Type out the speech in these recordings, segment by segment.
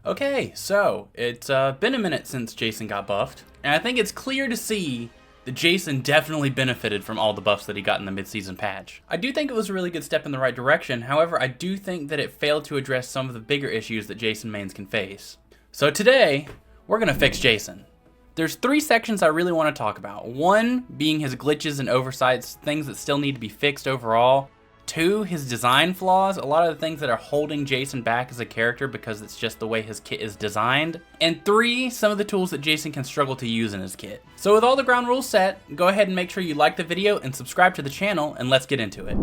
Okay, so it's been a minute since Jason got buffed, and I think it's clear to see that Jason definitely benefited from all the buffs that he got in the mid-season patch. I do think it was a really good step in the right direction, however, I do think that it failed to address some of the bigger issues that Jason mains can face. So today, we're gonna fix Jason. There's 3 sections I really want to talk about. 1 being his glitches and oversights, things that still need to be fixed overall. 2, his design flaws, a lot of the things that are holding Jason back as a character because it's just the way his kit is designed. And 3, some of the tools that Jason can struggle to use in his kit. So with all the ground rules set, go ahead and make sure you like the video and subscribe to the channel, and let's get into it.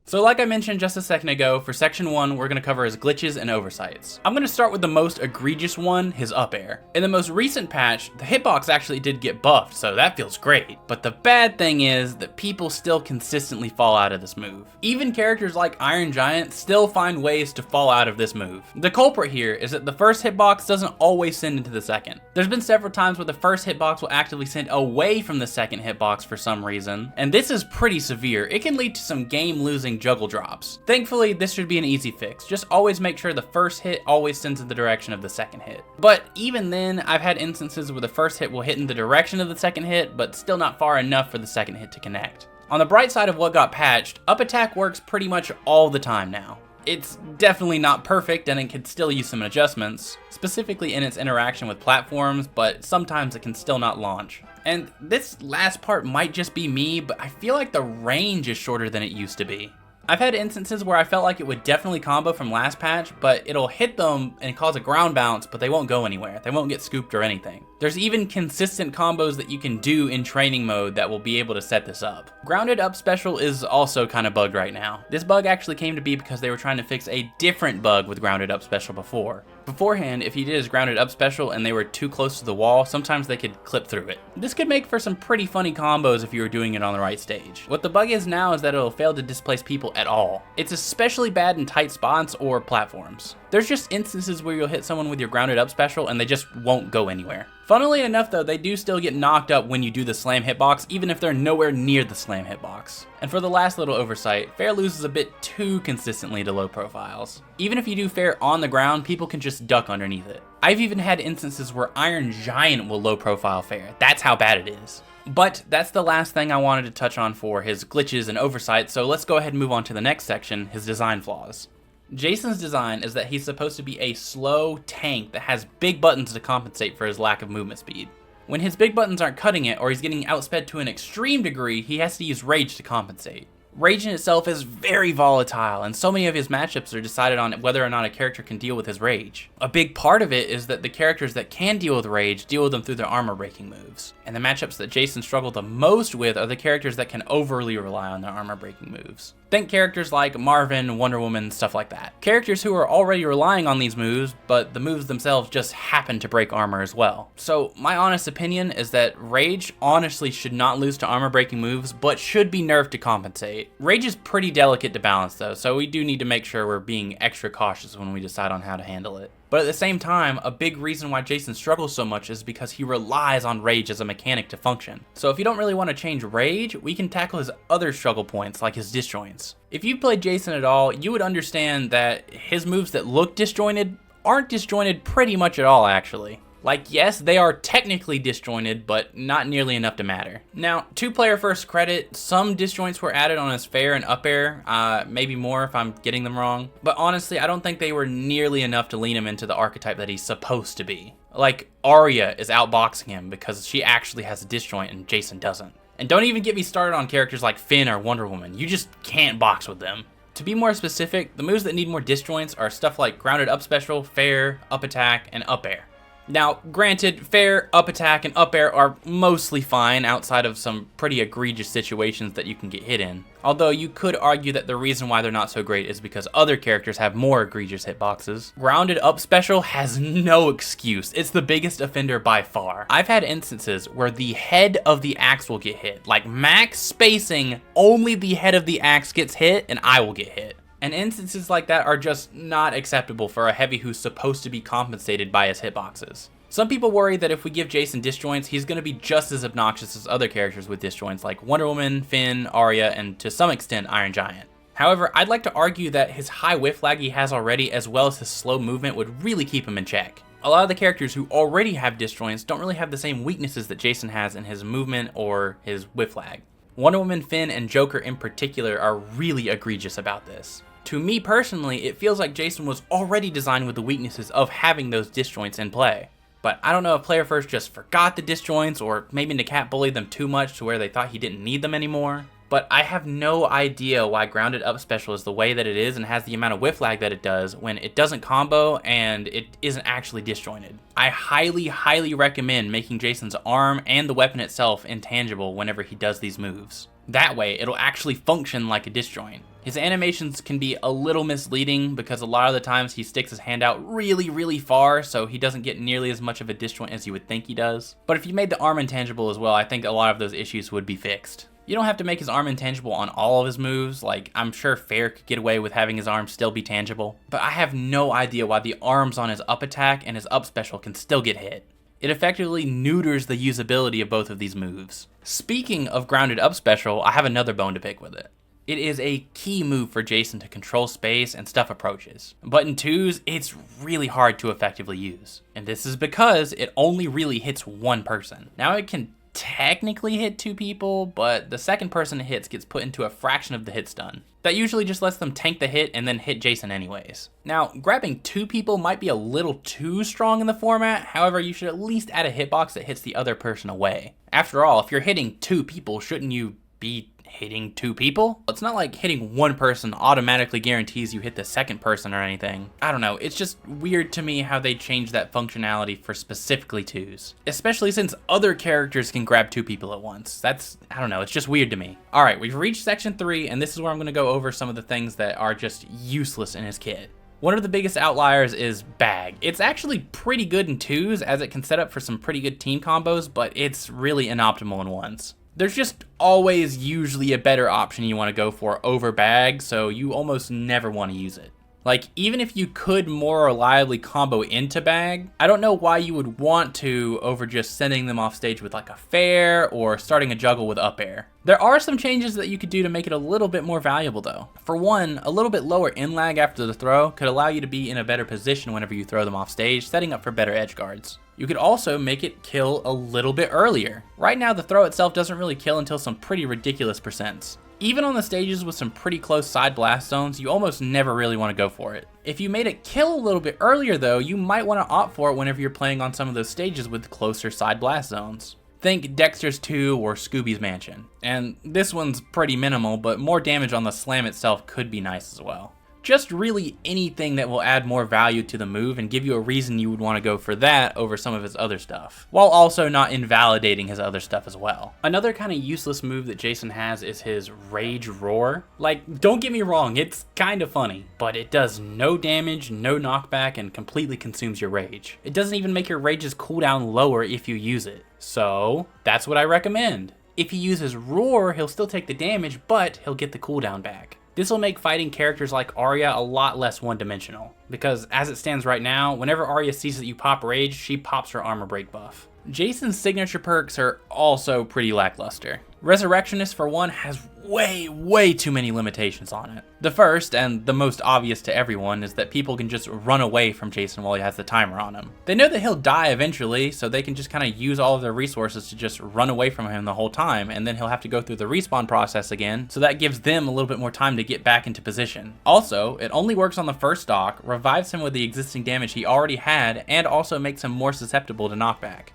So like I mentioned just a second ago, for section 1, we're going to cover his glitches and oversights. I'm going to start with the most egregious one, his up air. In the most recent patch, the hitbox actually did get buffed, so that feels great. But the bad thing is that people still consistently fall out of this move. Even characters like Iron Giant still find ways to fall out of this move. The culprit here is that the first hitbox doesn't always send into the second. There's been several times where the first hitbox will actively send away from the second hitbox for some reason, and this is pretty severe. It can lead to some game-losing juggle drops. Thankfully, this should be an easy fix. Just always make sure the first hit always sends in the direction of the second hit. But even then, I've had instances where the first hit will hit in the direction of the second hit, but still not far enough for the second hit to connect. On the bright side of what got patched, up attack works pretty much all the time now. It's definitely not perfect and it can still use some adjustments, specifically in its interaction with platforms, but sometimes it can still not launch. And this last part might just be me, but I feel like the range is shorter than it used to be. I've had instances where I felt like it would definitely combo from last patch, but it'll hit them and cause a ground bounce, but they won't go anywhere. They won't get scooped or anything. There's even consistent combos that you can do in training mode that will be able to set this up. Grounded up special is also kind of bugged right now. This bug actually came to be because they were trying to fix a different bug with grounded up special before. Beforehand, if you did his grounded up special and they were too close to the wall, sometimes they could clip through it. This could make for some pretty funny combos if you were doing it on the right stage. What the bug is now is that it'll fail to displace people at all. It's especially bad in tight spots or platforms. There's just instances where you'll hit someone with your grounded up special and they just won't go anywhere. Funnily enough though, they do still get knocked up when you do the slam hitbox, even if they're nowhere near the slam hitbox. And for the last little oversight, fair loses a bit too consistently to low profiles. Even if you do fair on the ground, people can just duck underneath it. I've even had instances where Iron Giant will low profile fair. That's how bad it is. But that's the last thing I wanted to touch on for his glitches and oversights, so let's go ahead and move on to the next section, his design flaws. Jason's design is that he's supposed to be a slow tank that has big buttons to compensate for his lack of movement speed. When his big buttons aren't cutting it or he's getting outsped to an extreme degree, he has to use rage to compensate. Rage in itself is very volatile, and so many of his matchups are decided on whether or not a character can deal with his rage. A big part of it is that the characters that can deal with rage deal with them through their armor breaking moves. And the matchups that Jason struggled the most with are the characters that can overly rely on their armor breaking moves. Think characters like Marvin, Wonder Woman, stuff like that. Characters who are already relying on these moves, but the moves themselves just happen to break armor as well. So my honest opinion is that Rage honestly should not lose to armor breaking moves, but should be nerfed to compensate. Rage is pretty delicate to balance though, so we do need to make sure we're being extra cautious when we decide on how to handle it. But at the same time, a big reason why Jason struggles so much is because he relies on Rage as a mechanic to function. So if you don't really want to change Rage, we can tackle his other struggle points like his disjoints. If you've played Jason at all, you would understand that his moves that look disjointed aren't disjointed pretty much at all actually. Like, yes, they are technically disjointed, but not nearly enough to matter. Now, to player first credit, some disjoints were added on his fair and up air, maybe more if I'm getting them wrong. But honestly, I don't think they were nearly enough to lean him into the archetype that he's supposed to be. Like, Arya is outboxing him because she actually has a disjoint and Jason doesn't. And don't even get me started on characters like Finn or Wonder Woman. You just can't box with them. To be more specific, the moves that need more disjoints are stuff like grounded up special, fair, up attack, and up air. Now, granted, fair, up attack, and up air are mostly fine outside of some pretty egregious situations that you can get hit in. Although you could argue that the reason why they're not so great is because other characters have more egregious hitboxes. Grounded up special has no excuse. It's the biggest offender by far. I've had instances where the head of the axe will get hit. Like max spacing, only the head of the axe gets hit and I will get hit. And instances like that are just not acceptable for a heavy who's supposed to be compensated by his hitboxes. Some people worry that if we give Jason disjoints, he's going to be just as obnoxious as other characters with disjoints like Wonder Woman, Finn, Arya, and to some extent Iron Giant. However, I'd like to argue that his high whiff lag he has already, as well as his slow movement, would really keep him in check. A lot of the characters who already have disjoints don't really have the same weaknesses that Jason has in his movement or his whip lag. Wonder Woman, Finn, and Joker in particular are really egregious about this. To me personally, it feels like Jason was already designed with the weaknesses of having those disjoints in play. But I don't know if Player First just forgot the disjoints, or maybe Nakat bullied them too much to where they thought he didn't need them anymore. But I have no idea why Grounded Up Special is the way that it is and has the amount of whiff lag that it does when it doesn't combo and it isn't actually disjointed. I highly recommend making Jason's arm and the weapon itself intangible whenever he does these moves. That way, it'll actually function like a disjoint. His animations can be a little misleading because a lot of the times he sticks his hand out really far, so he doesn't get nearly as much of a disjoint as you would think he does. But if you made the arm intangible as well, I think a lot of those issues would be fixed. You don't have to make his arm intangible on all of his moves, like I'm sure Fair could get away with having his arm still be tangible, but I have no idea why the arms on his up attack and his up special can still get hit. It effectively neuters the usability of both of these moves. Speaking of Grounded Up Special, I have another bone to pick with it. It is a key move for Jason to control space and stuff approaches, but in twos, it's really hard to effectively use. And this is because it only really hits one person. Now it can technically hit two people, but the second person it hits gets put into a fraction of the hit stun. That usually just lets them tank the hit and then hit Jason anyways. Now, grabbing two people might be a little too strong in the format, however, you should at least add a hitbox that hits the other person away. After all, if you're hitting two people, shouldn't you be hitting two people? It's not like hitting one person automatically guarantees you hit the second person or anything. I don't know, it's just weird to me how they changed that functionality for specifically twos. Especially since other characters can grab two people at once. I don't know, it's just weird to me. Alright, we've reached section 3, and this is where I'm going to go over some of the things that are just useless in his kit. One of the biggest outliers is Bag. It's actually pretty good in twos as it can set up for some pretty good team combos, but it's really inoptimal in ones. There's just always usually a better option you want to go for over Bag, so you almost never want to use it. Like, even if you could more reliably combo into Bag, I don't know why you would want to over just sending them off stage with like a Fair or starting a juggle with up air. There are some changes that you could do to make it a little bit more valuable though. For one, a little bit lower in lag after the throw could allow you to be in a better position whenever you throw them off stage, setting up for better edge guards. You could also make it kill a little bit earlier. Right now the throw itself doesn't really kill until some pretty ridiculous percents. Even on the stages with some pretty close side blast zones, you almost never really want to go for it. If you made it kill a little bit earlier though, you might want to opt for it whenever you're playing on some of those stages with closer side blast zones. Think Dexter's 2 or Scooby's Mansion. And this one's pretty minimal, but more damage on the slam itself could be nice as well. Just really anything that will add more value to the move and give you a reason you would want to go for that over some of his other stuff, while also not invalidating his other stuff as well. Another kind of useless move that Jason has is his Rage Roar. Like, don't get me wrong, it's kind of funny, but it does no damage, no knockback, and completely consumes your rage. It doesn't even make your rage's cooldown lower if you use it. So, that's what I recommend. If he uses Roar, he'll still take the damage, but he'll get the cooldown back. This will make fighting characters like Arya a lot less one-dimensional, because as it stands right now, whenever Arya sees that you pop Rage, she pops her armor break buff. Jason's signature perks are also pretty lackluster. Resurrectionist, for one, has way too many limitations on it. The first, and the most obvious to everyone, is that people can just run away from Jason while he has the timer on him. They know that he'll die eventually, so they can just kind of use all of their resources to just run away from him the whole time, and then he'll have to go through the respawn process again, so that gives them a little bit more time to get back into position. Also, it only works on the first stock, revives him with the existing damage he already had, and also makes him more susceptible to knockback.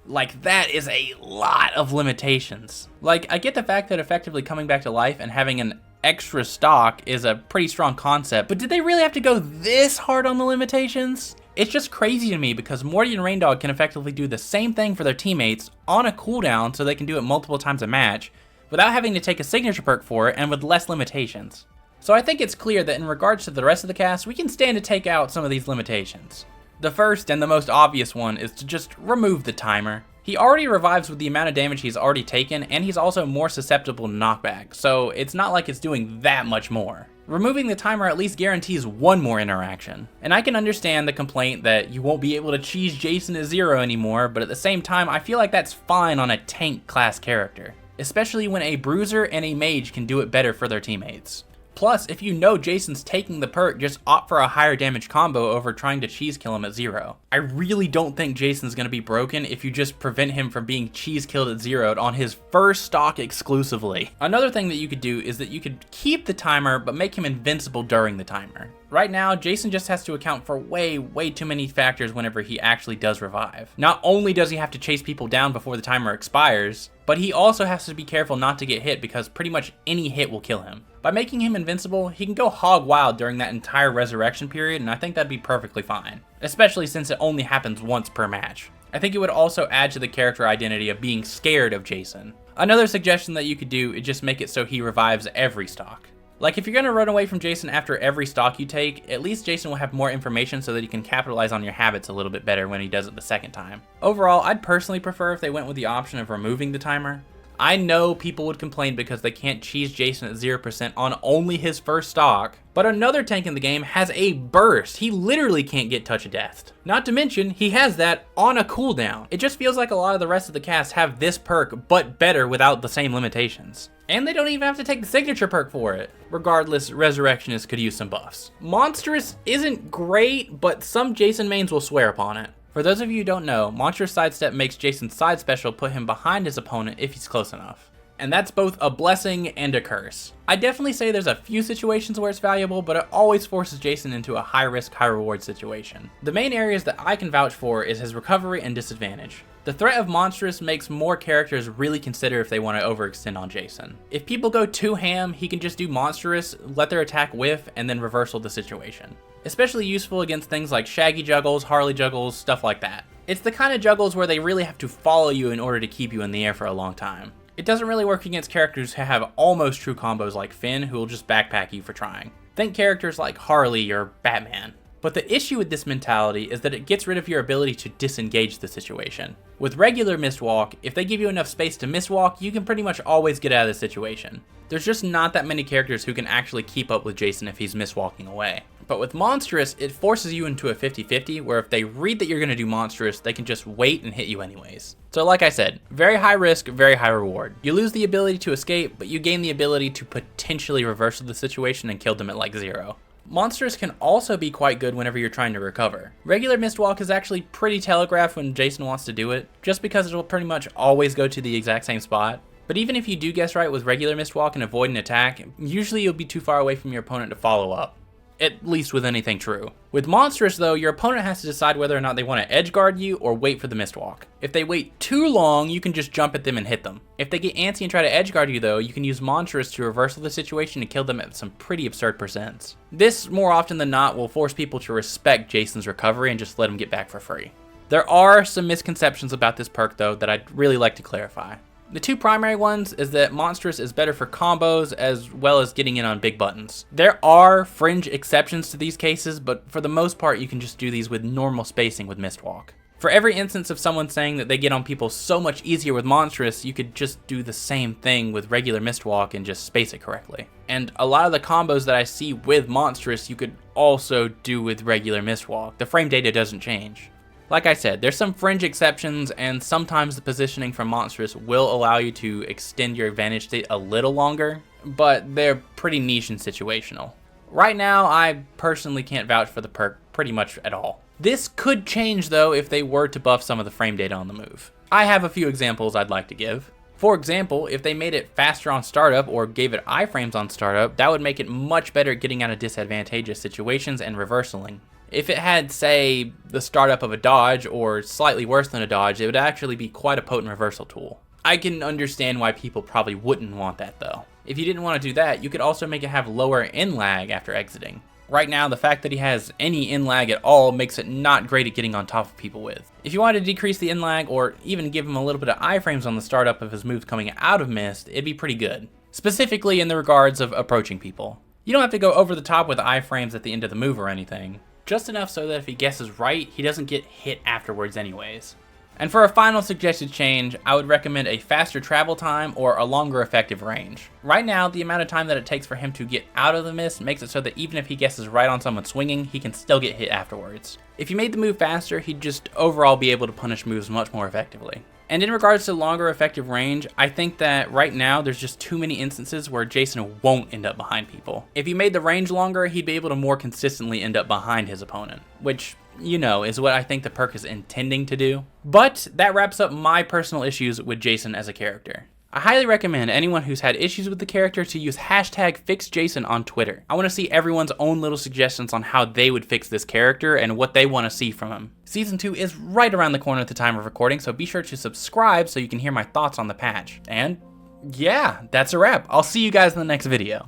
Like, that is a lot of limitations. Like, I get the fact that effectively coming back to life and having an extra stock is a pretty strong concept, but did they really have to go this hard on the limitations? It's just crazy to me because Morty and Raindog can effectively do the same thing for their teammates on a cooldown so they can do it multiple times a match without having to take a signature perk for it and with less limitations. So I think it's clear that in regards to the rest of the cast, we can stand to take out some of these limitations. The first and the most obvious one is to just remove the timer. He already revives with the amount of damage he's already taken, and he's also more susceptible to knockback, so it's not like it's doing that much more. Removing the timer at least guarantees one more interaction. And I can understand the complaint that you won't be able to cheese Jason to 0 anymore, but at the same time, I feel like that's fine on a tank class character, especially when a bruiser and a mage can do it better for their teammates. Plus, if you know Jason's taking the perk, just opt for a higher damage combo over trying to cheese kill him at 0. I really don't think Jason's going to be broken if you just prevent him from being cheese killed at 0 on his first stock exclusively. Another thing that you could do is that you could keep the timer but make him invincible during the timer. Right now, Jason just has to account for way too many factors whenever he actually does revive. Not only does he have to chase people down before the timer expires, but he also has to be careful not to get hit because pretty much any hit will kill him. By making him invincible, he can go hog wild during that entire resurrection period, and I think that'd be perfectly fine, especially since it only happens once per match. I think it would also add to the character identity of being scared of Jason. Another suggestion that you could do is just make it so he revives every stock. Like, if you're going to run away from Jason after every stock you take, at least Jason will have more information so that he can capitalize on your habits a little bit better when he does it the second time. Overall, I'd personally prefer if they went with the option of removing the timer. I know people would complain because they can't cheese Jason at 0% on only his first stock, but another tank in the game has a burst. He literally can't get touch of death. Not to mention, he has that on a cooldown. It just feels like a lot of the rest of the cast have this perk, but better without the same limitations. And they don't even have to take the signature perk for it. Regardless, Resurrectionists could use some buffs. Monstrous isn't great, but some Jason mains will swear upon it. For those of you who don't know, Monstrous Sidestep makes Jason's side special put him behind his opponent if he's close enough. And that's both a blessing and a curse. I definitely say there's a few situations where it's valuable, but it always forces Jason into a high risk, high reward situation. The main areas that I can vouch for is his recovery and disadvantage. The threat of Monstrous makes more characters really consider if they want to overextend on Jason. If people go too ham, he can just do Monstrous, let their attack whiff, and then reversal the situation. Especially useful against things like Shaggy juggles, Harley juggles, stuff like that. It's the kind of juggles where they really have to follow you in order to keep you in the air for a long time. It doesn't really work against characters who have almost true combos like Finn, who will just backpack you for trying. Think characters like Harley or Batman. But the issue with this mentality is that it gets rid of your ability to disengage the situation. With regular Mistwalk, if they give you enough space to Mistwalk, you can pretty much always get out of the situation. There's just not that many characters who can actually keep up with Jason if he's Mistwalking away. But with Monstrous, it forces you into a 50-50 where if they read that you're going to do Monstrous, they can just wait and hit you anyways. So like I said, very high risk, very high reward. You lose the ability to escape, but you gain the ability to potentially reverse the situation and kill them at like 0. Monstrous can also be quite good whenever you're trying to recover. Regular Mistwalk is actually pretty telegraphed when Jason wants to do it, just because it will pretty much always go to the exact same spot. But even if you do guess right with regular Mistwalk and avoid an attack, usually you'll be too far away from your opponent to follow up. At least with anything true. With Monstrous though, your opponent has to decide whether or not they want to edge guard you or wait for the Mistwalk. If they wait too long, you can just jump at them and hit them. If they get antsy and try to edge guard you though, you can use Monstrous to reversal the situation and kill them at some pretty absurd percents. This, more often than not, will force people to respect Jason's recovery and just let him get back for free. There are some misconceptions about this perk though that I'd really like to clarify. The two primary ones is that Monstrous is better for combos as well as getting in on big buttons. There are fringe exceptions to these cases, but for the most part you can just do these with normal spacing with Mistwalk. For every instance of someone saying that they get on people so much easier with Monstrous, you could just do the same thing with regular Mistwalk and just space it correctly. And a lot of the combos that I see with Monstrous you could also do with regular Mistwalk. The frame data doesn't change. Like I said, there's some fringe exceptions, and sometimes the positioning from Monstrous will allow you to extend your advantage state a little longer, but they're pretty niche and situational. Right now, I personally can't vouch for the perk pretty much at all. This could change though if they were to buff some of the frame data on the move. I have a few examples I'd like to give. For example, if they made it faster on startup or gave it iframes on startup, that would make it much better at getting out of disadvantageous situations and reversaling. If it had, say, the startup of a dodge, or slightly worse than a dodge, it would actually be quite a potent reversal tool. I can understand why people probably wouldn't want that though. If you didn't want to do that, you could also make it have lower in lag after exiting. Right now, the fact that he has any in lag at all makes it not great at getting on top of people with. If you wanted to decrease the in lag, or even give him a little bit of iframes on the startup of his moves coming out of mist, it'd be pretty good. Specifically in the regards of approaching people. You don't have to go over the top with iframes at the end of the move or anything. Just enough so that if he guesses right, he doesn't get hit afterwards anyways. And for a final suggested change, I would recommend a faster travel time or a longer effective range. Right now, the amount of time that it takes for him to get out of the mist makes it so that even if he guesses right on someone swinging, he can still get hit afterwards. If you made the move faster, he'd just overall be able to punish moves much more effectively. And in regards to longer effective range, I think that right now there's just too many instances where Jason won't end up behind people. If you made the range longer, he'd be able to more consistently end up behind his opponent, which, you know, is what I think the perk is intending to do. But that wraps up my personal issues with Jason as a character. I highly recommend anyone who's had issues with the character to use hashtag FixJason on Twitter. I want to see everyone's own little suggestions on how they would fix this character and what they want to see from him. Season 2 is right around the corner at the time of recording, so be sure to subscribe so you can hear my thoughts on the patch. And yeah, that's a wrap. I'll see you guys in the next video.